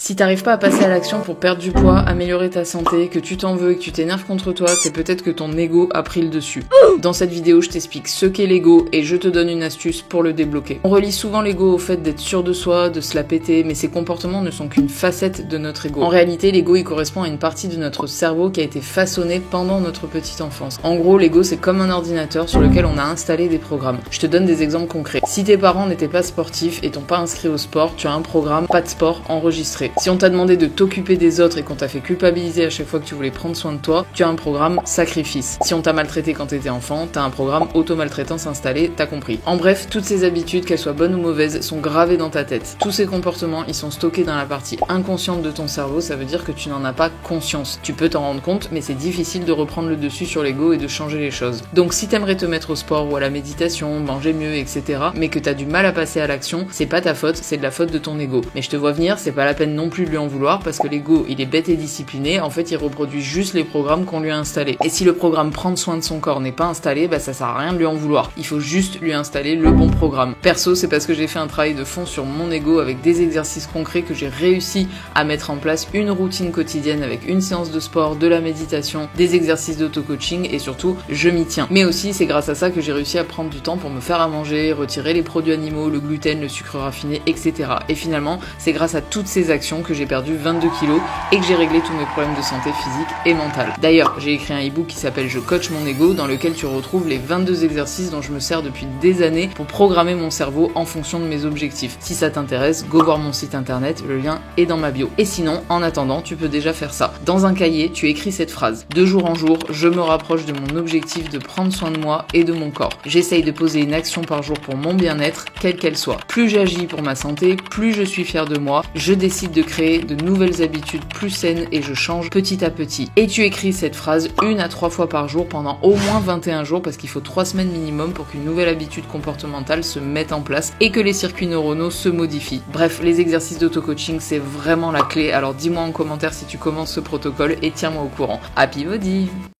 Si t'arrives pas à passer à l'action pour perdre du poids, améliorer ta santé, que tu t'en veux et que tu t'énerves contre toi, c'est peut-être que ton ego a pris le dessus. Dans cette vidéo, je t'explique ce qu'est l'ego et je te donne une astuce pour le débloquer. On relie souvent l'ego au fait d'être sûr de soi, de se la péter, mais ces comportements ne sont qu'une facette de notre ego. En réalité, l'ego, il correspond à une partie de notre cerveau qui a été façonnée pendant notre petite enfance. En gros, l'ego, c'est comme un ordinateur sur lequel on a installé des programmes. Je te donne des exemples concrets. Si tes parents n'étaient pas sportifs et t'ont pas inscrit au sport, tu as un programme pas de sport enregistré. Si on t'a demandé de t'occuper des autres et qu'on t'a fait culpabiliser à chaque fois que tu voulais prendre soin de toi, tu as un programme sacrifice. Si on t'a maltraité quand t'étais enfant, t'as un programme auto-maltraitance installé, t'as compris. En bref, toutes ces habitudes, qu'elles soient bonnes ou mauvaises, sont gravées dans ta tête. Tous ces comportements, ils sont stockés dans la partie inconsciente de ton cerveau, ça veut dire que tu n'en as pas conscience. Tu peux t'en rendre compte, mais c'est difficile de reprendre le dessus sur l'ego et de changer les choses. Donc si t'aimerais te mettre au sport ou à la méditation, manger mieux, etc., mais que t'as du mal à passer à l'action, c'est pas ta faute, c'est de la faute de ton ego. Mais je te vois venir, c'est pas la peine non plus de lui en vouloir parce que l'ego, il est bête et discipliné, en fait il reproduit juste les programmes qu'on lui a installés. Et si le programme prendre soin de son corps n'est pas installé, bah ça sert à rien de lui en vouloir. Il faut juste lui installer le bon programme. Perso, c'est parce que j'ai fait un travail de fond sur mon ego avec des exercices concrets que j'ai réussi à mettre en place une routine quotidienne avec une séance de sport, de la méditation, des exercices d'auto-coaching et surtout, je m'y tiens. Mais aussi, c'est grâce à ça que j'ai réussi à prendre du temps pour me faire à manger, retirer les produits animaux, le gluten, le sucre raffiné, etc. Et finalement, c'est grâce à toutes ces actions que j'ai perdu 22 kilos et que j'ai réglé tous mes problèmes de santé physique et mentale. D'ailleurs, j'ai écrit un e-book qui s'appelle Je coach mon ego, dans lequel tu retrouves les 22 exercices dont je me sers depuis des années pour programmer mon cerveau en fonction de mes objectifs. Si ça t'intéresse, go voir mon site internet, le lien est dans ma bio. Et sinon, en attendant, tu peux déjà faire ça. Dans un cahier, tu écris cette phrase. De jour en jour, je me rapproche de mon objectif de prendre soin de moi et de mon corps. J'essaye de poser une action par jour pour mon bien-être, quelle qu'elle soit. Plus j'agis pour ma santé, plus je suis fière de moi. Je décide de créer de nouvelles habitudes plus saines et je change petit à petit. Et tu écris cette phrase 1 à 3 fois par jour pendant au moins 21 jours parce qu'il faut 3 semaines minimum pour qu'une nouvelle habitude comportementale se mette en place et que les circuits neuronaux se modifient. Bref, les exercices d'auto-coaching, c'est vraiment la clé. Alors dis-moi en commentaire si tu commences ce protocole et tiens-moi au courant. Happy body!